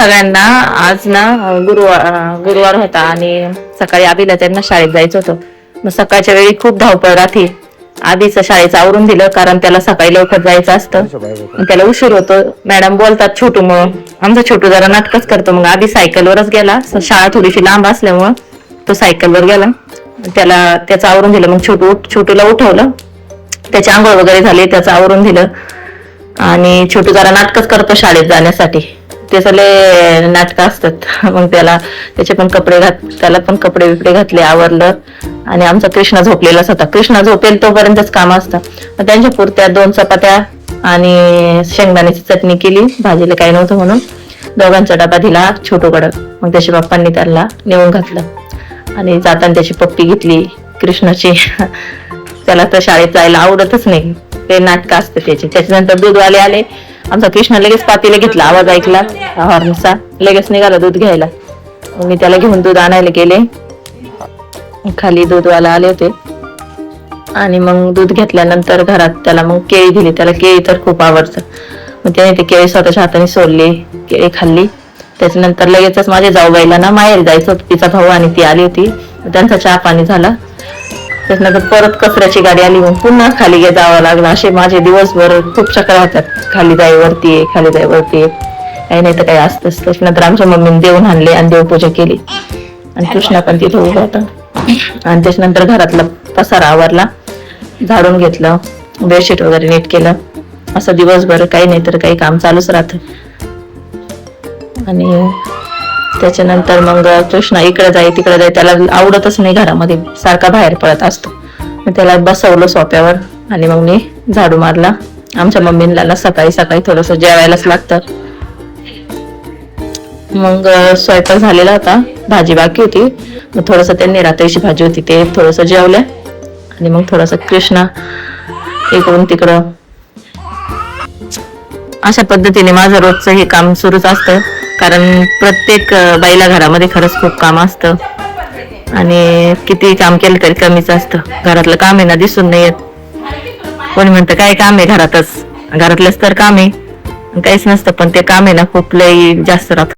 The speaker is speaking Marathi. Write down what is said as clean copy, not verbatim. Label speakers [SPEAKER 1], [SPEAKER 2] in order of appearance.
[SPEAKER 1] सगळ्यांना. आज ना गुरुवार होता आणि सकाळी आबीला त्यांना शाळेत जायचं होतं. मग सकाळच्या वेळी खूप धावपळ राहते. आधीच शाळेचं आवरून दिलं कारण त्याला सकाळी लवकर जायचं असतं. त्याला उशीर होतो. मॅडम बोलतात छोटू मग आमचा छोटू जरा नाटकच करतो. मग आधी सायकलवरच गेला. शाळा थोडीशी लांब असल्यामुळं तो सायकलवर गेला. त्याला त्याचं आवरून दिलं. मग छोटूला उठवलं. त्याची आंघोळ वगैरे झाली. त्याचं आवरून दिलं आणि छोटू जरा नाटकच करतो शाळेत जाण्यासाठी. ते सगळे नाटक असतात. मग त्याचे पण कपडे त्याला पण कपडे बिपडे घातले, आवरलं. आणि आमचा कृष्णा झोपलेलाच होता. कृष्णा झोपेल तोपर्यंतच काम असतं. मग त्यांच्या पुरत्या 2 चपात्या आणि शेंगदाण्याची चटणी केली. भाजीला काही नव्हतं म्हणून दोघांचा डबा दिला छोटूकडं. मग त्याच्या पप्पांनी त्याला नेऊन घातलं आणि जाताना त्याची पप्पी घेतली कृष्णाची. त्याला तर शाळेत जायला आवडतच नाही. ते नाटक असतं त्याचे. त्याच्यानंतर दूधवाले आले. आमचा कृष्ण लगेच पातीला घेतला. आवाज ऐकला हॉर्नचा, लगेच निघाला दूध घ्यायला. मी त्याला घेऊन दूध आणायला गेले. खाली दूधवाला आले होते आणि मग दूध घेतल्यानंतर घरात त्याला मग केळी दिली. त्याला केळी तर खूप आवडतं. मग त्याने ते केळी स्वतःच्या हाताने सोडली, केळी खाल्ली. त्याच्यानंतर लगेचच माझ्या जाऊबाईला ना माहेर जायचं होतं. तिचा भाऊ आणि ती आली होती. त्यांचा चहा पाणी झाला. त्याच्यानंतर परत कचऱ्याची गाडी आली. मग पुन्हा खाली जावं लागलं. असे माझे दिवसभर खूप चक्र होतात. खाली जाई वरती आहे, खाली जाई वरती आहे, काही नाही तर काही असतंच. त्याच्यानंतर आमच्या मम्मीने देऊन आणले आणि देवपूजा केली आणि कृष्णा पण तिथे उभा होता. आणि त्याच्यानंतर घरातला पसारा आवरला, झाडून घेतलं, बेडशीट वगैरे नीट केलं. असं दिवसभर काही नाही तर काही काम चालूच राहतं. आणि त्याच्यानंतर मग कृष्णा इकडे जाई तिकडे जाई. त्याला आवडतच नाही घरामध्ये, सारखा बाहेर पडत असतो. मग त्याला बसवलं सोप्यावर आणि मग मी झाडू मारला. आमच्या मम्मीला सकाळी सकाळी थोडस जेवायलाच लागतं. मग स्वयंपाक झालेला होता, भाजी बाकी होती. मग थोडस त्यांनी रात्रीची भाजी होती ते थोडस जेवल्या आणि मग थोडस कृष्णा इकडून तिकडं. अशा पद्धतीने माझं रोजचं हे काम सुरूच असतं. कारण प्रत्येक बाईला घरामध्ये खरंच खूप काम असतं आणि किती काम केलं तरी कमीच असतं. घरातलं काम आहे ना दिसून नाही येत. कोणी म्हणतं काय काम आहे घरातच, घरातलंच तर काम आहे, काहीच नसतं. पण ते काम आहे ना खूप लई जास्त राहतं.